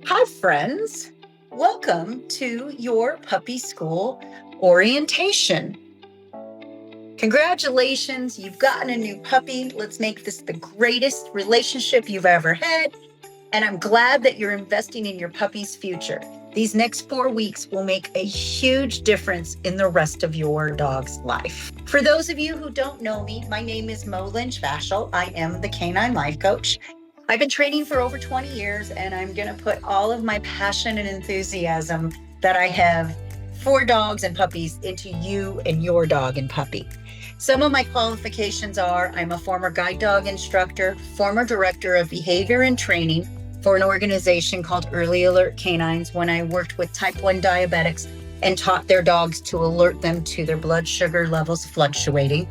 Hi, friends. Welcome to your puppy school orientation. Congratulations, you've gotten a new puppy. Let's make this the greatest relationship you've ever had. And I'm glad that you're investing in your puppy's future. These next 4 weeks will make a huge difference in the rest of your dog's life. For those of you who don't know me, my name is Mo Lynch Vashel. I am the Canine Life Coach. I've been training for over 20 years, and I'm going to put all of my passion and enthusiasm that I have for dogs and puppies into you and your dog and puppy. Some of my qualifications are I'm a former guide dog instructor, former director of behavior and training for an organization called Early Alert Canines when I worked with type 1 diabetics and taught their dogs to alert them to their blood sugar levels fluctuating.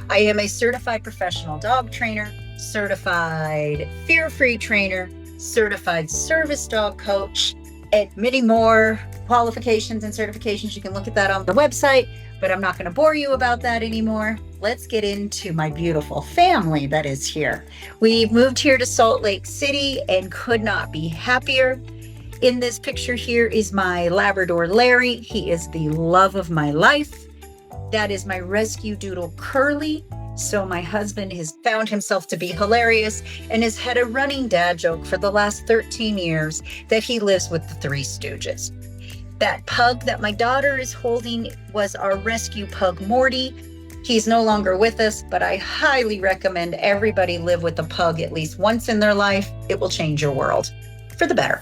I am a certified professional dog trainer, certified fear-free trainer, certified service dog coach, and many more qualifications and certifications. You can look at that on the website, but I'm not going to bore you about that anymore. Let's get into my beautiful family that is here. We moved here to Salt Lake City and could not be happier. In this picture here is my Labrador Larry. He is the love of my life. That is my rescue doodle Curly. So my husband has found himself to be hilarious and has had a running dad joke for the last 13 years that he lives with the Three Stooges. That pug that my daughter is holding was our rescue pug Morty. He's no longer with us, but I highly recommend everybody live with a pug at least once in their life. It will change your world for the better.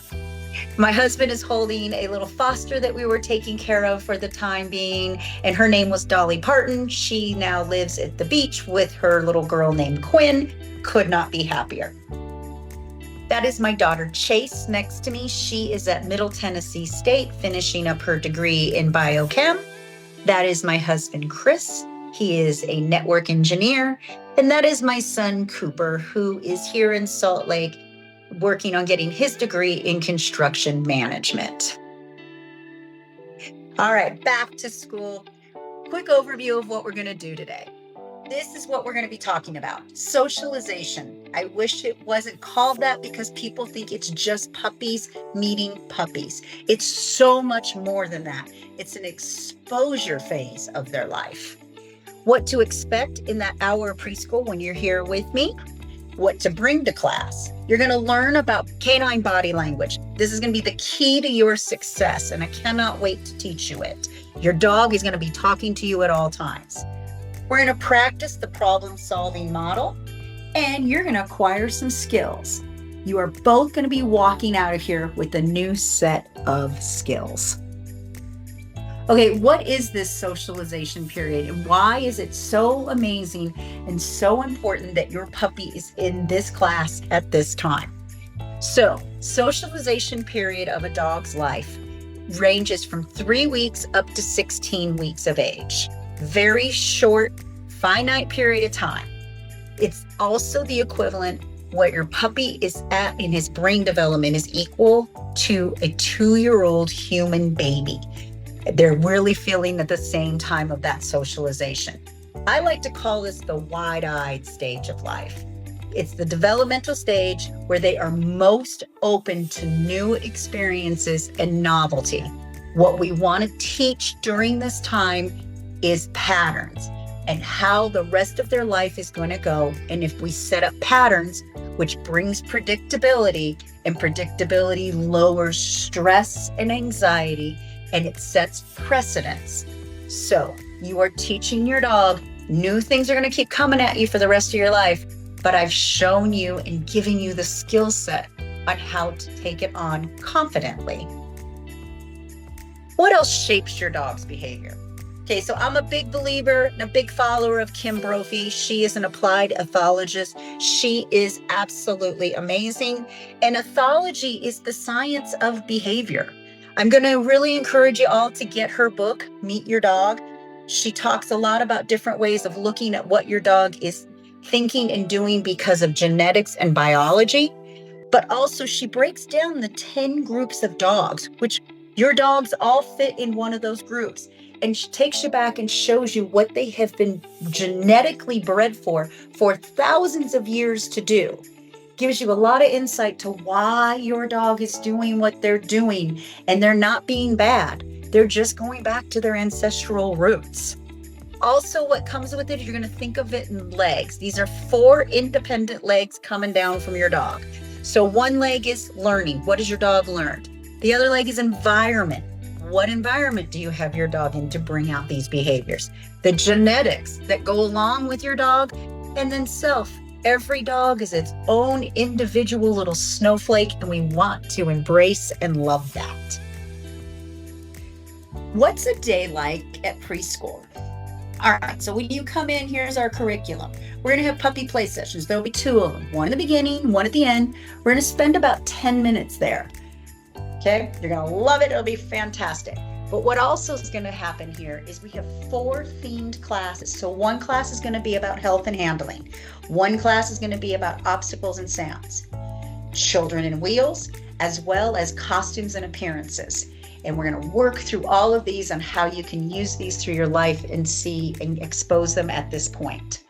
My husband is holding a little foster that we were taking care of for the time being, and her name was Dolly Parton. She now lives at the beach with her little girl named Quinn. Could not be happier. That is my daughter Chase next to me. She is at Middle Tennessee State finishing up her degree in biochem. That is my husband Chris. He is a network engineer. And that is my son Cooper, who is here in Salt Lake working on getting his degree in construction management. All right, back to school. Quick overview of what we're going to do today. This is what we're going to be talking about. Socialization. I wish it wasn't called that because people think it's just puppies meeting puppies. It's so much more than that. It's an exposure phase of their life. What to expect in that hour of preschool when you're here with me. What to bring to class. You're going to learn about canine body language. This is going to be the key to your success, and I cannot wait to teach you it. Your dog is going to be talking to you at all times. We're going to practice the problem-solving model, and you're going to acquire some skills. You are both going to be walking out of here with a new set of skills. Okay, what is this socialization period and why is it so amazing and so important that your puppy is in this class at this time? So, socialization period of a dog's life ranges from 3 weeks up to 16 weeks of age. Very short, finite period of time. It's also the equivalent what your puppy is at in his brain development is equal to a 2-year-old human baby. They're really feeling at the same time of that socialization. I like to call this the wide-eyed stage of life. It's the developmental stage where they are most open to new experiences and novelty. What we want to teach during this time is patterns and how the rest of their life is going to go. And if we set up patterns, which brings predictability, and predictability lowers stress and anxiety, and it sets precedence. So you are teaching your dog new things are going to keep coming at you for the rest of your life, but I've shown you and given you the skill set on how to take it on confidently. What else shapes your dog's behavior? Okay, so I'm a big believer and a big follower of Kim Brophy. She is an applied ethologist. She is absolutely amazing. And ethology is the science of behavior. I'm going to really encourage you all to get her book, Meet Your Dog. She talks a lot about different ways of looking at what your dog is thinking and doing because of genetics and biology. But also she breaks down the 10 groups of dogs, which your dogs all fit in one of those groups. And she takes you back and shows you what they have been genetically bred for thousands of years to do. gives you a lot of insight to why your dog is doing what they're doing, and they're not being bad. They're just going back to their ancestral roots. Also, what comes with it, you're going to think of it in legs. These are 4 independent legs coming down from your dog. So one leg is learning. What has your dog learned? The other leg is environment. What environment do you have your dog in to bring out these behaviors? The genetics that go along with your dog, and then self. Every dog is its own individual little snowflake, and we want to embrace and love that. What's a day like at preschool? All right, so when you come in, here's our curriculum. We're gonna have puppy play sessions. There'll be 2 of them, one in the beginning, one at the end. We're gonna spend about 10 minutes there. Okay, you're gonna love it, it'll be fantastic. But what also is gonna happen here is we have 4 themed classes. So one class is gonna be about health and handling. One class is gonna be about obstacles and sounds, children and wheels, as well as costumes and appearances. And we're going to work through all of these on how you can use these through your life and see and expose them at this point.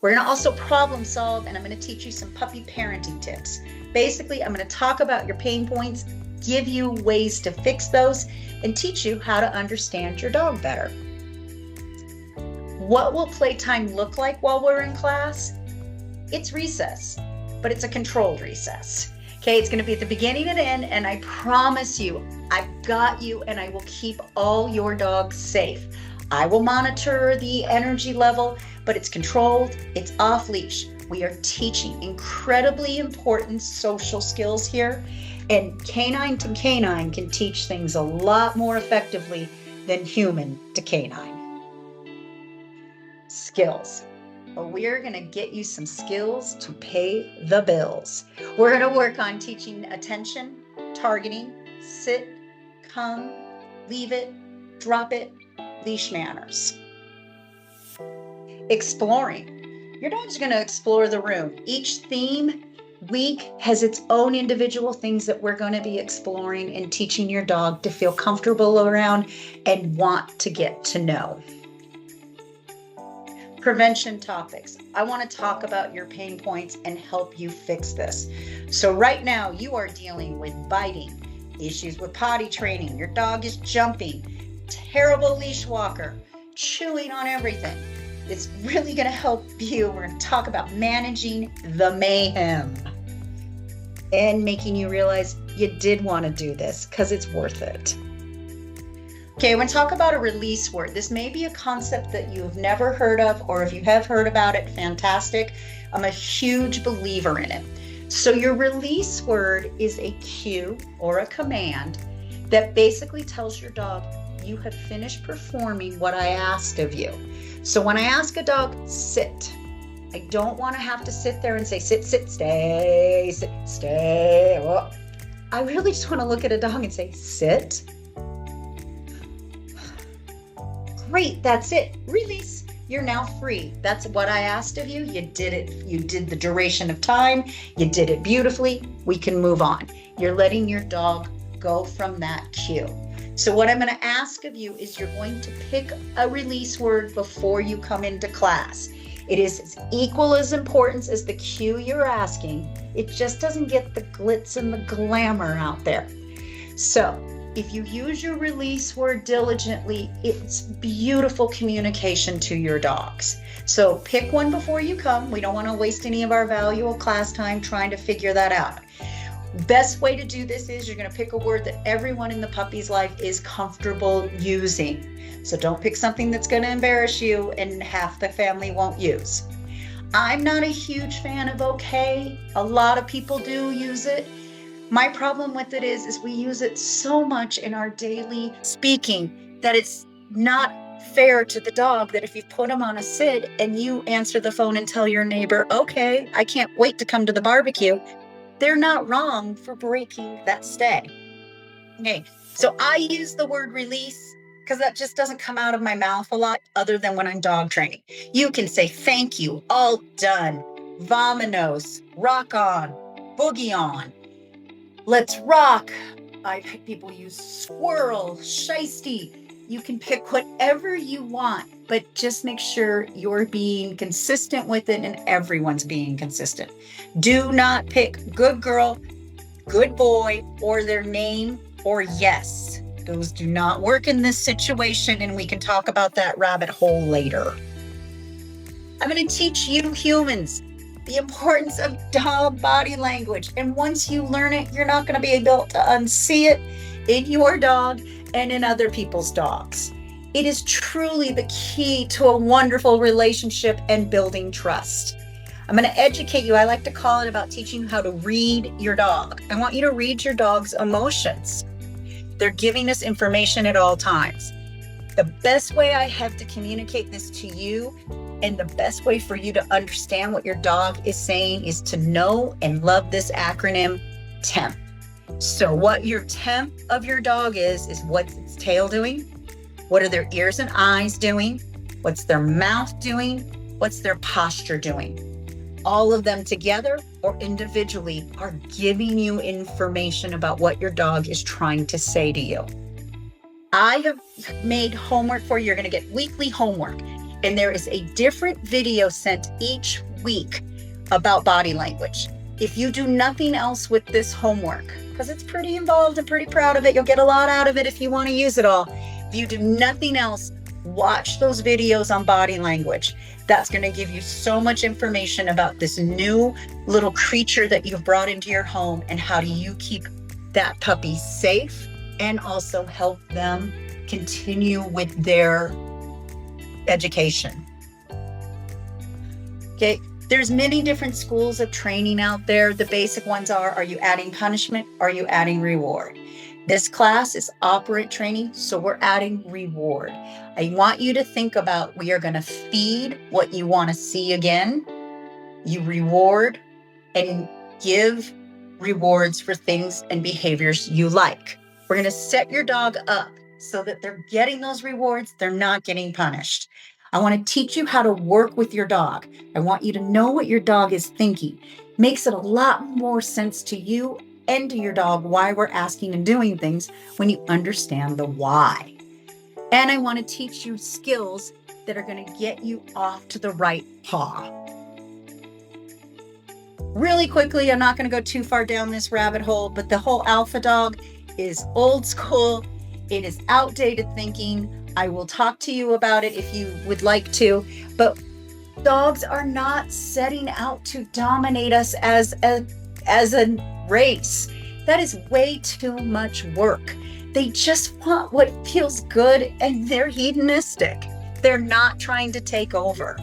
We're going to also problem solve, and I'm going to teach you some puppy parenting tips. Basically, I'm going to talk about your pain points, give you ways to fix those, and teach you how to understand your dog better. What will playtime look like while we're in class? It's recess, but it's a controlled recess. Okay, it's going to be at the beginning and end, and I promise you, I've got you, and I will keep all your dogs safe. I will monitor the energy level, but it's controlled, it's off leash. We are teaching incredibly important social skills here, and canine to canine can teach things a lot more effectively than human to canine. Skills. But we're going to get you some skills to pay the bills. We're going to work on teaching attention, targeting, sit, come, leave it, drop it, leash manners. Exploring. Your dog's going to explore the room. Each theme week has its own individual things that we're going to be exploring and teaching your dog to feel comfortable around and want to get to know. Prevention topics. I want to talk about your pain points and help you fix this. So right now you are dealing with biting, issues with potty training, your dog is jumping, terrible leash walker, chewing on everything. It's really going to help you. We're going to talk about managing the mayhem and making you realize you did want to do this because it's worth it. Okay, I'm going to talk about a release word. This may be a concept that you've never heard of, or if you have heard about it, fantastic. I'm a huge believer in it. So your release word is a cue or a command that basically tells your dog you have finished performing what I asked of you. So when I ask a dog, sit, I don't want to have to sit there and say, sit, sit, stay, sit, stay. Oh. I really just want to look at a dog and say, sit. Great, that's it. Release. You're now free. That's what I asked of you. You did it. You did the duration of time. You did it beautifully. We can move on. You're letting your dog go from that cue. So what I'm going to ask of you is you're going to pick a release word before you come into class. It is as equal as importance as the cue you're asking. It just doesn't get the glitz and the glamour out there. So if you use your release word diligently, it's beautiful communication to your dogs. So pick one before you come. We don't want to waste any of our valuable class time trying to figure that out. Best way to do this is you're going to pick a word that everyone in the puppy's life is comfortable using. So don't pick something that's going to embarrass you and half the family won't use. I'm not a huge fan of okay. A lot of people do use it. My problem with it is we use it so much in our daily speaking that it's not fair to the dog that if you put them on a sit and you answer the phone and tell your neighbor, okay, I can't wait to come to the barbecue, they're not wrong for breaking that stay. Okay, so I use the word release because that just doesn't come out of my mouth a lot other than when I'm dog training. You can say thank you, all done, vamonos, rock on, boogie on. Let's rock. I've had people use squirrel, shiesty, You can pick whatever you want, but just make sure you're being consistent with it and everyone's being consistent. Do not pick good girl, good boy, or their name or yes. Those do not work in this situation, and we can talk about that rabbit hole later. I'm going to teach you humans the importance of dog body language. And once you learn it, you're not going to be able to unsee it in your dog and in other people's dogs. It is truly the key to a wonderful relationship and building trust. I'm going to educate you. I like to call it about teaching you how to read your dog. I want you to read your dog's emotions. They're giving us information at all times. The best way I have to communicate this to you, and the best way for you to understand what your dog is saying, is to know and love this acronym, TEMP. So what your TEMP of your dog is what's its tail doing? What are their ears and eyes doing? What's their mouth doing? What's their posture doing? All of them together or individually are giving you information about what your dog is trying to say to you. I have made homework for you. You're going to get weekly homework, and there is a different video sent each week about body language. If you do nothing else with this homework, because it's pretty involved and pretty proud of it, you'll get a lot out of it if you want to use it all. If you do nothing else, watch those videos on body language. That's going to give you so much information about this new little creature that you've brought into your home, and how do you keep that puppy safe and also help them continue with their education. Okay, there's many different schools of training out there. The basic ones are you adding punishment? Are you adding reward? This class is operant training, so we're adding reward. I want you to think about, we are going to feed what you want to see again. You reward and give rewards for things and behaviors you like. We're going to set your dog up so that they're getting those rewards. They're not getting punished. I want to teach you how to work with your dog. I want you to know what your dog is thinking. Makes it a lot more sense to you and to your dog why we're asking and doing things when you understand the why. And I want to teach you skills that are going to get you off to the right paw. Really quickly, I'm not going to go too far down this rabbit hole, but the whole alpha dog is old school. It is outdated thinking. I will talk to you about it if you would like to, but dogs are not setting out to dominate us as a race. That is way too much work. They just want what feels good, and they're hedonistic. They're not trying to take over.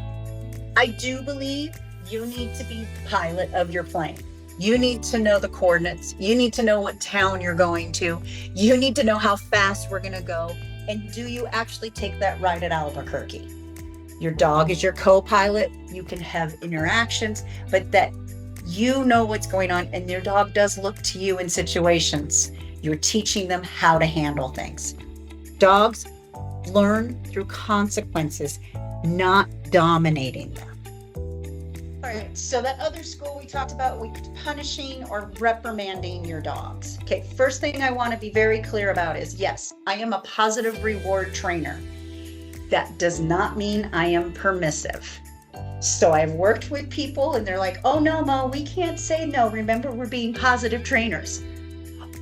I do believe you need to be the pilot of your plane. You need to know the coordinates. You need to know what town you're going to. You need to know how fast we're going to go. And do you actually take that ride at Albuquerque? Your dog is your co-pilot. You can have interactions, but that you know what's going on, and your dog does look to you in situations. You're teaching them how to handle things. Dogs learn through consequences, not dominating them. All right, so that other school we talked about, punishing or reprimanding your dogs. Okay, first thing I want to be very clear about is, yes, I am a positive reward trainer. That does not mean I am permissive. So I've worked with people and they're like, oh no, Mo, we can't say no. Remember, we're being positive trainers.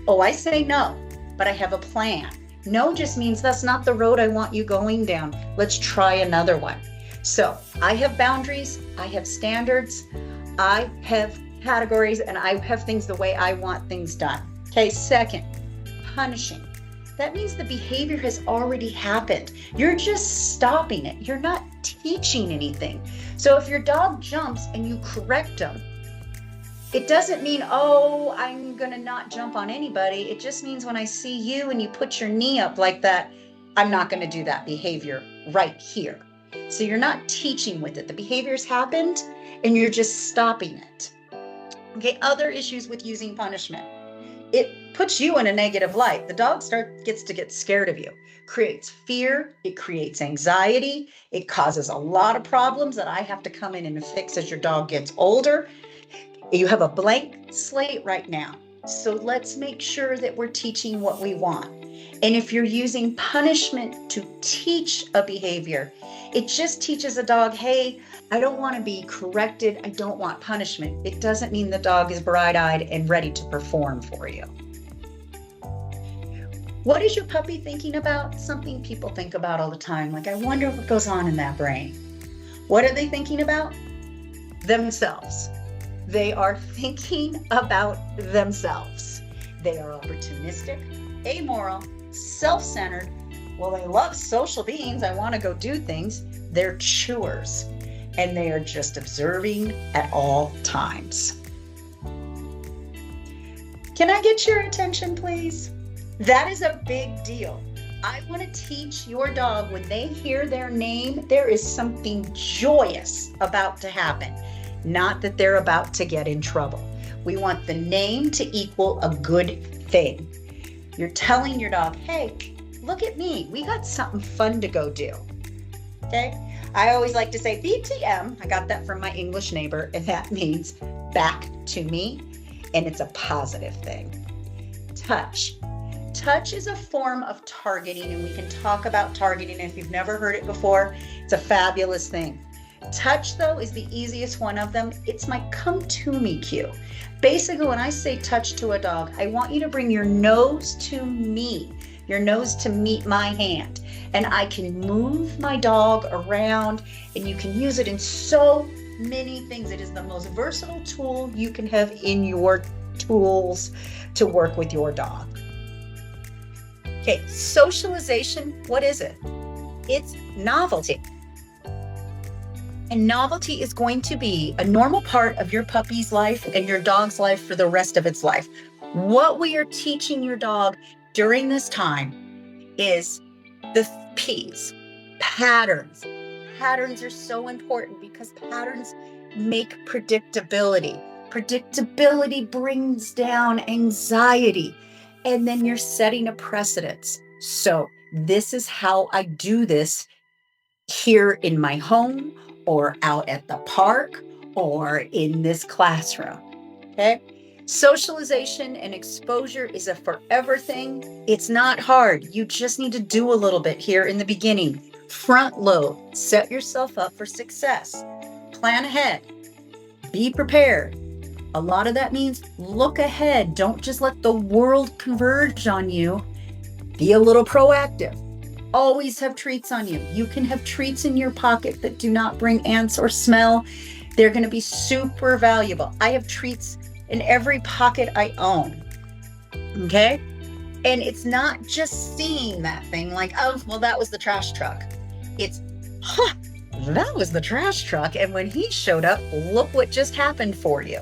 Oh, I say no, but I have a plan. No just means that's not the road I want you going down. Let's try another one. So I have boundaries, I have standards, I have categories, and I have things the way I want things done. Okay, second, punishing. That means the behavior has already happened. You're just stopping it. You're not teaching anything. So if your dog jumps and you correct them, it doesn't mean, oh, I'm gonna not jump on anybody. It just means when I see you and you put your knee up like that, I'm not gonna do that behavior right here. So you're not teaching with it. The behavior's happened and you're just stopping it. Okay, other issues with using punishment. It puts you in a negative light. The dog gets to get scared of you. Creates fear, it creates anxiety, it causes a lot of problems that I have to come in and fix as your dog gets older. You have a blank slate right now. So let's make sure that we're teaching what we want. And if you're using punishment to teach a behavior, it just teaches a dog, hey, I don't want to be corrected. I don't want punishment. It doesn't mean the dog is bright-eyed and ready to perform for you. What is your puppy thinking about? Something people think about all the time. Like, I wonder what goes on in that brain. What are they thinking about? Themselves. They are thinking about themselves. They are opportunistic, amoral, self-centered. Well, they love social beings. I want to go do things. They're chewers, and they are just observing at all times. Can I get your attention, please? That is a big deal. I want to teach your dog, when they hear their name, there is something joyous about to happen, not that they're about to get in trouble. We want the name to equal a good thing. You're telling your dog, hey, look at me. We got something fun to go do. Okay? I always like to say BTM. I got that from my English neighbor, and that means back to me, and it's a positive thing. Touch. Touch is a form of targeting, and we can talk about targeting. If you've never heard it before, it's a fabulous thing. Touch, though, is the easiest one of them. It's my come to me cue. Basically, when I say touch to a dog, I want you to bring your nose to me, your nose to meet my hand. And I can move my dog around, and you can use it in so many things. It is the most versatile tool you can have in your tools to work with your dog. Okay, socialization, what is it? It's novelty. And novelty is going to be a normal part of your puppy's life and your dog's life for the rest of its life. What we are teaching your dog during this time is the P's, patterns. Patterns are so important because patterns make predictability. Predictability brings down anxiety. And then you're setting a precedence. So this is how I do this here in my home or out at the park or in this classroom. Okay? Socialization and exposure is a forever thing. It's not hard. You just need to do a little bit here in the beginning. Front load. Set yourself up for success. Plan ahead. Be prepared. A lot of that means look ahead. Don't just let the world converge on you. Be a little proactive. Always have treats on you. You can have treats in your pocket that do not bring ants or smell. They're going to be super valuable. I have treats in every pocket I own. Okay? And it's not just seeing that thing like, oh, well, that was the trash truck. It's, that was the trash truck. And when he showed up, look what just happened for you.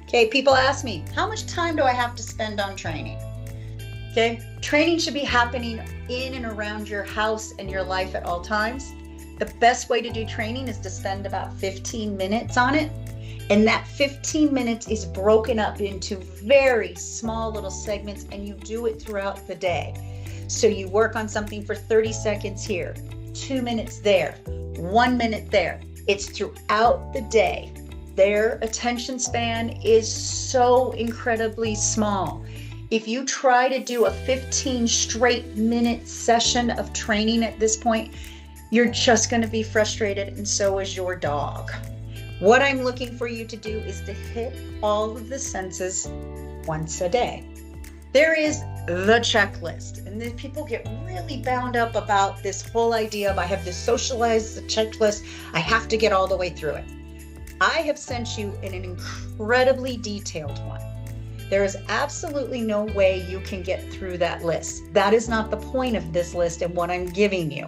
Okay, people ask me, how much time do I have to spend on training? Okay, training should be happening in and around your house and your life at all times. The best way to do training is to spend about 15 minutes on it. And that 15 minutes is broken up into very small little segments, and you do it throughout the day. So you work on something for 30 seconds here, 2 minutes there, 1 minute there. It's throughout the day. Their attention span is so incredibly small. If you try to do a 15 straight minute session of training at this point, you're just going to be frustrated, and so is your dog. What I'm looking for you to do is to hit all of the senses once a day. There is the checklist, and then people get really bound up about this whole idea of I have to socialize the checklist. I have to get all the way through it. I have sent you an incredibly detailed one. There is absolutely no way you can get through that list. That is not the point of this list and what I'm giving you.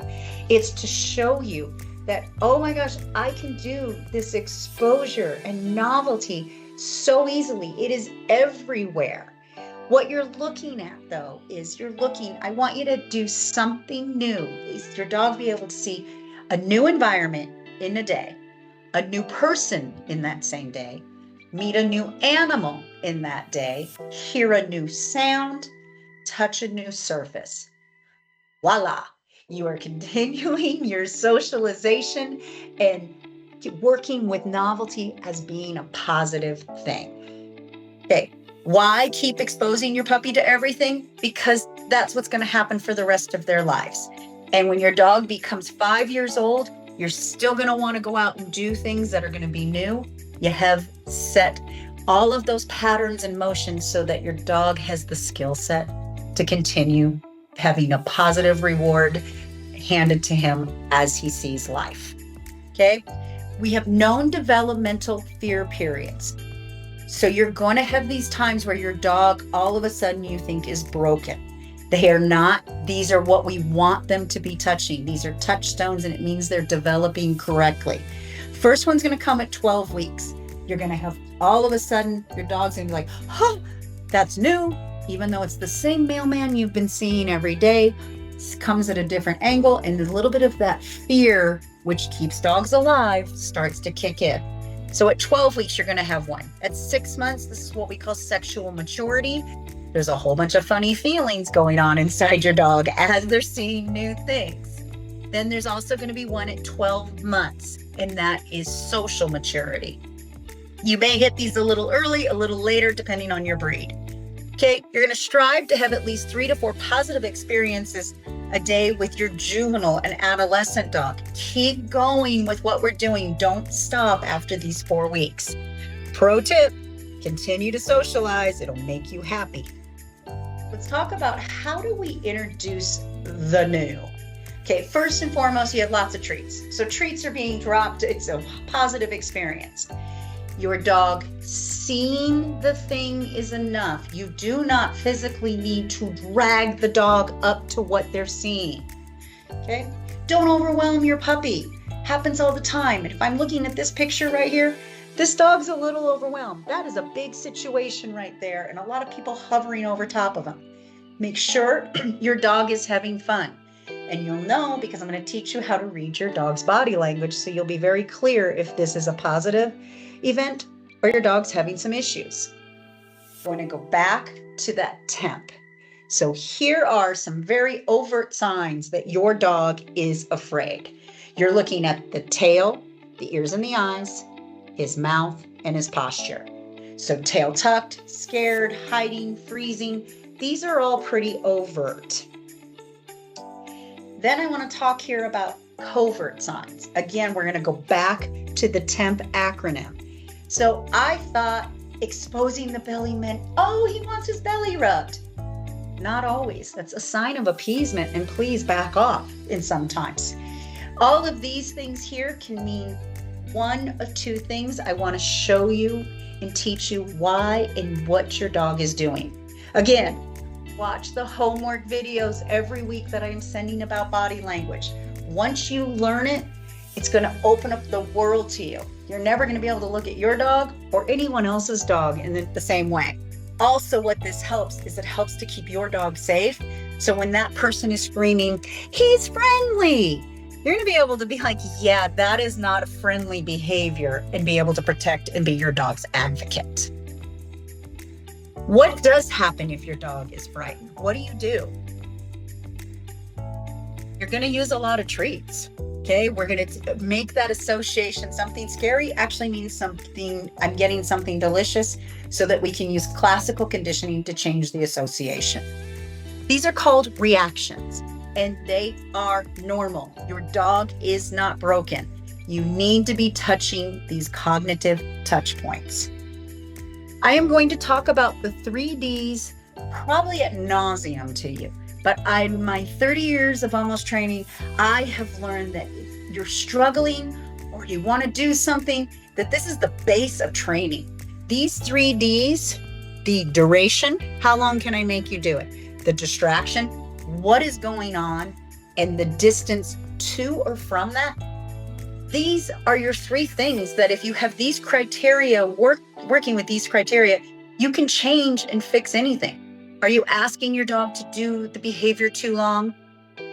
It's to show you that, oh my gosh, I can do this exposure and novelty so easily. It is everywhere. What you're looking at, though, is I want you to do something new. Your dog be able to see a new environment in a day, a new person in that same day, meet a new animal in that day, hear a new sound, touch a new surface. Voila, you are continuing your socialization and working with novelty as being a positive thing. Okay, Why keep exposing your puppy to everything? Because that's what's going to happen for the rest of their lives. And when your dog becomes 5 years old, you're still going to want to go out and do things that are going to be new. You have set all of those patterns in motion so that your dog has the skill set to continue having a positive reward handed to him as he sees life. Okay? We have known developmental fear periods. So you're going to have these times where your dog all of a sudden you think is broken. They are not. These are what we want them to be touching. These are touchstones, and it means they're developing correctly. First one's going to come at 12 weeks. You're going to have all of a sudden your dog's going to be like, oh, that's new. Even though it's the same mailman you've been seeing every day, it comes at a different angle, and a little bit of that fear, which keeps dogs alive, starts to kick in. So at 12 weeks, you're going to have one. At 6 months, this is what we call sexual maturity. There's a whole bunch of funny feelings going on inside your dog as they're seeing new things. Then there's also going to be one at 12 months, and that is social maturity. You may hit these a little early, a little later, depending on your breed. Okay, you're going to strive to have at least 3 to 4 positive experiences a day with your juvenile and adolescent dog. Keep going with what we're doing. Don't stop after these 4 weeks. Pro tip, continue to socialize. It'll make you happy. Let's talk about how do we introduce the new. Okay, first and foremost, you have lots of treats. So treats are being dropped. It's a positive experience. Your dog seeing the thing is enough. You do not physically need to drag the dog up to what they're seeing. Okay? Don't overwhelm your puppy. Happens all the time. And if I'm looking at this picture right here, this dog's a little overwhelmed. That is a big situation right there, and a lot of people hovering over top of him. Make sure your dog is having fun. And you'll know because I'm going to teach you how to read your dog's body language, so you'll be very clear if this is a positive event or your dog's having some issues. We're going to go back to that temp. So here are some very overt signs that your dog is afraid. You're looking at the tail, the ears and the eyes, his mouth, and his posture. So tail tucked, scared, hiding, freezing. These are all pretty overt. Then I want to talk here about covert signs. Again, we're going to go back to the TEMP acronym. So I thought exposing the belly meant, oh, he wants his belly rubbed. Not always. That's a sign of appeasement, and please back off in sometimes. All of these things here can mean one of two things. I want to show you and teach you why and what your dog is doing. Again, watch the homework videos every week that I am sending about body language. Once you learn it, it's going to open up the world to you. You're never going to be able to look at your dog or anyone else's dog in the same way. Also, what this helps is it helps to keep your dog safe. So when that person is screaming, he's friendly, you're going to be able to be like, yeah, that is not a friendly behavior, and be able to protect and be your dog's advocate. What does happen if your dog is frightened? What do? You're going to use a lot of treats. Okay, we're going to make that association. Something scary actually means something, I'm getting something delicious, so that we can use classical conditioning to change the association. These are called reactions, and they are normal. Your dog is not broken. You need to be touching these cognitive touch points. I am going to talk about the 3Ds probably ad nauseum to you. But in my 30 years of almost training, I have learned that if you're struggling or you want to do something, that this is the base of training. These 3Ds, the duration, how long can I make you do it? The distraction, what is going on, and the distance to or from that. These are your 3 things that if you have these criteria, working with these criteria, you can change and fix anything. Are you asking your dog to do the behavior too long?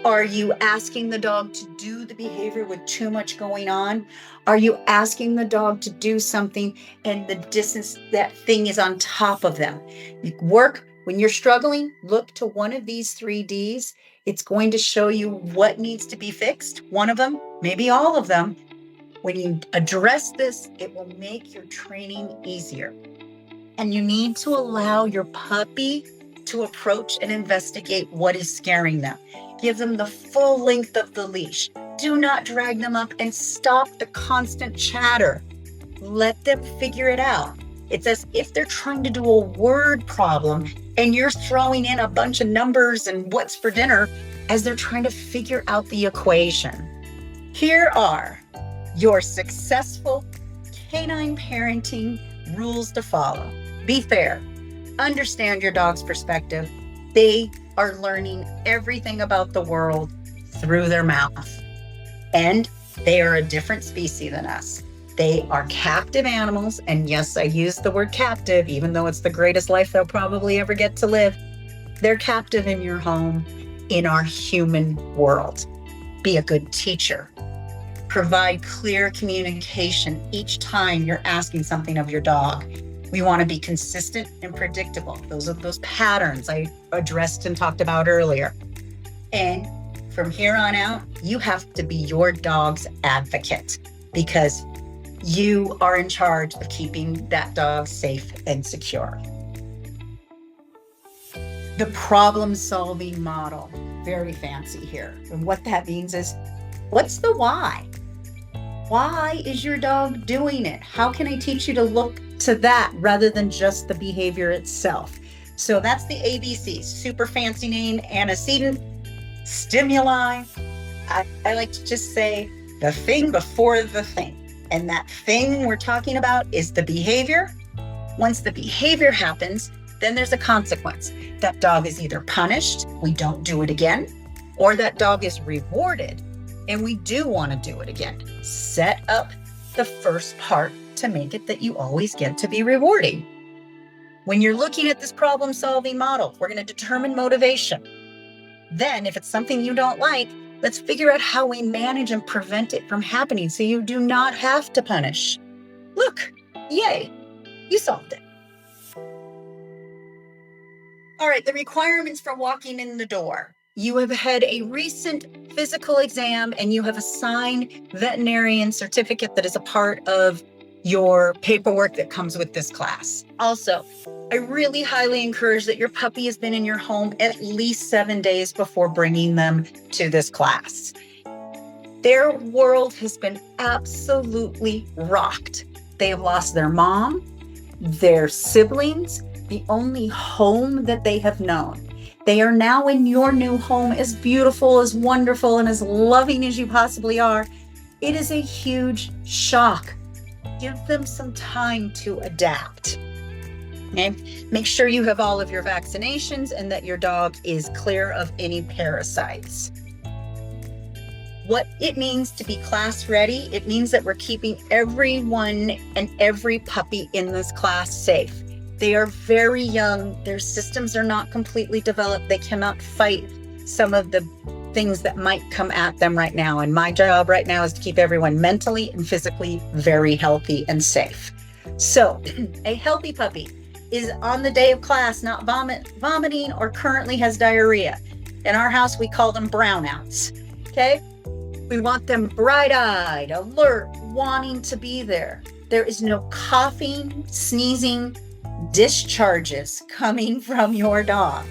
Are you asking the dog to do the behavior with too much going on? Are you asking the dog to do something and the distance that thing is on top of them? You work when you're struggling, look to one of these 3Ds. It's going to show you what needs to be fixed. One of them, maybe all of them. When you address this, it will make your training easier. And you need to allow your puppy to approach and investigate what is scaring them. Give them the full length of the leash. Do not drag them up and stop the constant chatter. Let them figure it out. It's as if they're trying to do a word problem and you're throwing in a bunch of numbers and what's for dinner as they're trying to figure out the equation. Here are your successful canine parenting rules to follow. Be fair. Understand your dog's perspective. They are learning everything about the world through their mouth. And they are a different species than us. They are captive animals. And yes, I use the word captive, even though it's the greatest life they'll probably ever get to live. They're captive in your home, in our human world. Be a good teacher. Provide clear communication each time you're asking something of your dog. We want to be consistent and predictable. Those are those patterns I addressed and talked about earlier. And from here on out, you have to be your dog's advocate because you are in charge of keeping that dog safe and secure. The problem-solving model, very fancy here. And what that means is, what's the why? Why is your dog doing it? How can I teach you to look to that rather than just the behavior itself? So that's the ABCs, super fancy name, antecedent, stimuli. I like to just say the thing before the thing. And that thing we're talking about is the behavior. Once the behavior happens, then there's a consequence. That dog is either punished, we don't do it again, or that dog is rewarded and we do want to do it again. Set up the first part to make it that you always get to be rewarding. When you're looking at this problem-solving model, we're going to determine motivation. Then, if it's something you don't like, let's figure out how we manage and prevent it from happening so you do not have to punish. Look, yay, you solved it. All right, the requirements for walking in the door. You have had a recent physical exam and you have a signed veterinarian certificate that is a part of your paperwork that comes with this class. Also, I really highly encourage that your puppy has been in your home at least 7 days before bringing them to this class. Their world has been absolutely rocked. They have lost their mom, their siblings, the only home that they have known. They are now in your new home, as beautiful, as wonderful, and as loving as you possibly are. It is a huge shock. Give them some time to adapt. Okay? Make sure you have all of your vaccinations and that your dog is clear of any parasites. What it means to be class ready, it means that we're keeping everyone and every puppy in this class safe. They are very young. Their systems are not completely developed. They cannot fight some of the things that might come at them right now. And my job right now is to keep everyone mentally and physically very healthy and safe. So a healthy puppy is on the day of class not vomiting or currently has diarrhea. In our house, we call them brownouts. Okay? We want them bright-eyed, alert, wanting to be there. There is no coughing, sneezing, discharges coming from your dog.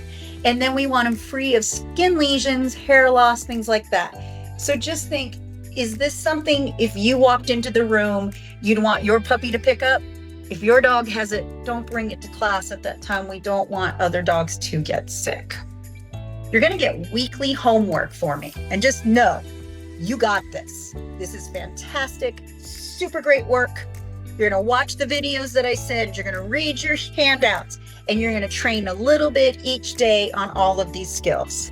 And then we want them free of skin lesions, hair loss, things like that. So just think, is this something, if you walked into the room, you'd want your puppy to pick up? If your dog has it, don't bring it to class at that time. We don't want other dogs to get sick. You're going to get weekly homework for me. And just know, you got this. This is fantastic, super great work. You're going to watch the videos that I said, you're going to read your handouts, and you're going to train a little bit each day on all of these skills.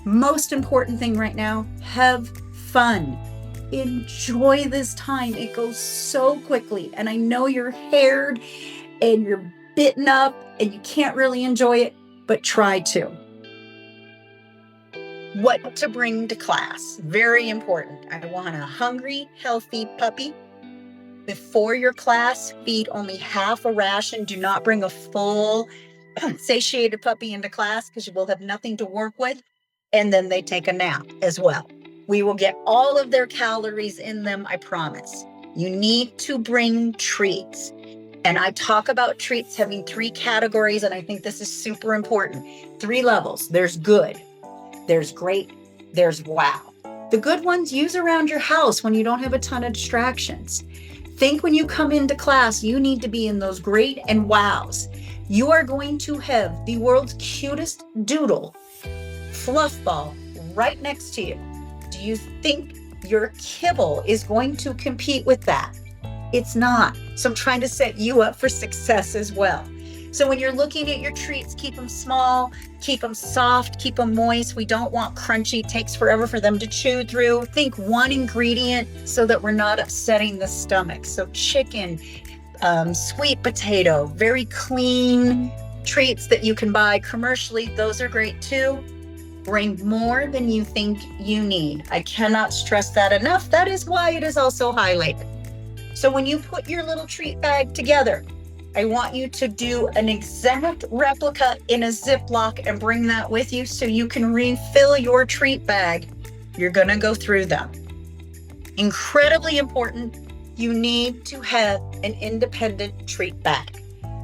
Most important thing right now, have fun. Enjoy this time. It goes so quickly. And I know you're haired and you're bitten up and you can't really enjoy it, but try to. What to bring to class. Very important. I want a hungry, healthy puppy. Before your class, feed only half a ration. Do not bring a full satiated puppy into class because you will have nothing to work with. And then they take a nap as well. We will get all of their calories in them, I promise. You need to bring treats. And I talk about treats having 3 categories, and I think this is super important. 3 levels. There's good, there's great, there's wow. The good ones use around your house when you don't have a ton of distractions. Think when you come into class, you need to be in those great and wows. You are going to have the world's cutest doodle, fluff ball, right next to you. Do you think your kibble is going to compete with that? It's not. So I'm trying to set you up for success as well. So when you're looking at your treats, keep them small, keep them soft, keep them moist. We don't want crunchy. It takes forever for them to chew through. Think 1 ingredient so that we're not upsetting the stomach. So chicken, sweet potato, very clean treats that you can buy commercially. Those are great too. Bring more than you think you need. I cannot stress that enough. That is why it is also highlighted. So when you put your little treat bag together, I want you to do an exact replica in a Ziploc and bring that with you so you can refill your treat bag. You're going to go through them. Incredibly important, you need to have an independent treat bag.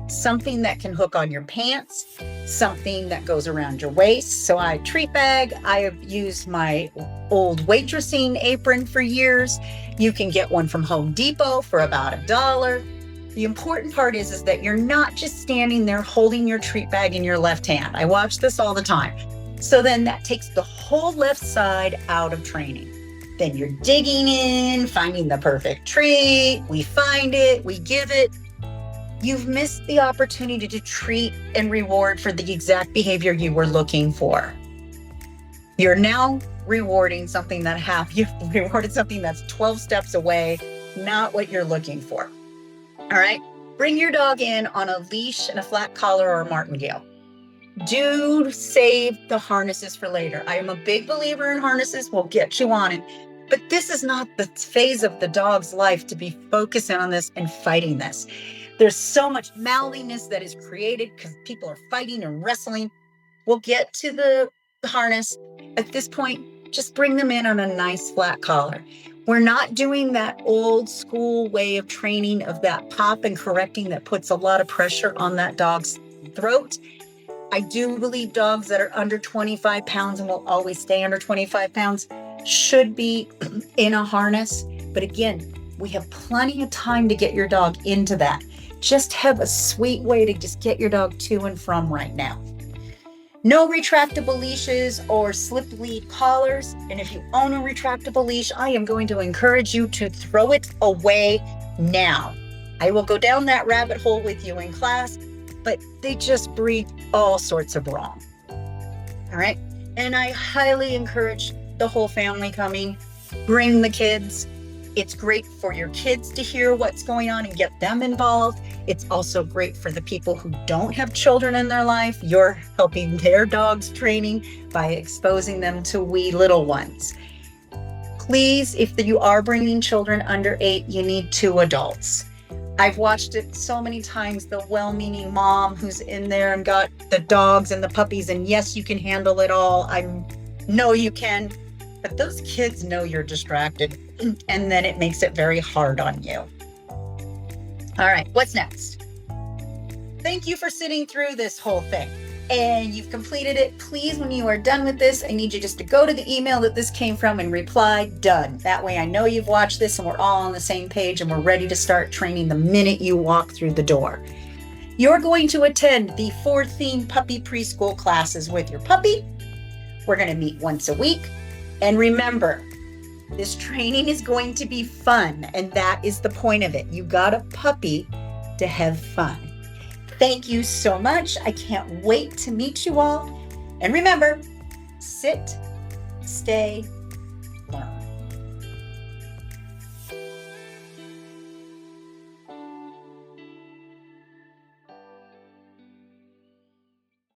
Something that can hook on your pants, something that goes around your waist. So treat bag, I have used my old waitressing apron for years. You can get one from Home Depot for about $1. The important part is that you're not just standing there holding your treat bag in your left hand. I watch this all the time. So then that takes the whole left side out of training. Then you're digging in, finding the perfect treat. We find it, we give it. You've missed the opportunity to treat and reward for the exact behavior you were looking for. You're now rewarding something you've rewarded something that's 12 steps away, not what you're looking for. All right, bring your dog in on a leash and a flat collar or a martingale. Do save the harnesses for later. I am a big believer in harnesses. We'll get you on it. But this is not the phase of the dog's life to be focusing on this and fighting this. There's so much mouthiness that is created because people are fighting and wrestling. We'll get to the harness. At this point, just bring them in on a nice flat collar. We're not doing that old school way of training of that pop and correcting that puts a lot of pressure on that dog's throat. I do believe dogs that are under 25 pounds and will always stay under 25 pounds should be in a harness. But again, we have plenty of time to get your dog into that. Just have a sweet way to just get your dog to and from right now. No retractable leashes or slip lead collars. And if you own a retractable leash, I am going to encourage you to throw it away now. I will go down that rabbit hole with you in class, but they just breed all sorts of wrong. All right. And I highly encourage the whole family coming. Bring the kids. It's great for your kids to hear what's going on and get them involved. It's also great for the people who don't have children in their life. You're helping their dogs training by exposing them to wee little ones. Please, if you are bringing children under 8, you need 2 adults. I've watched it so many times, the well-meaning mom who's in there and got the dogs and the puppies, and yes, you can handle it all. I know you can, but those kids know you're distracted, and then it makes it very hard on you. All right, what's next? Thank you for sitting through this whole thing. And you've completed it. Please, when you are done with this, I need you just to go to the email that this came from and reply done. That way I know you've watched this and we're all on the same page and we're ready to start training the minute you walk through the door. You're going to attend the 4 themed puppy preschool classes with your puppy. We're going to meet once a week. And remember, this training is going to be fun, and that is the point of it. You got a puppy to have fun. Thank you so much. I can't wait to meet you all. And remember, sit, stay,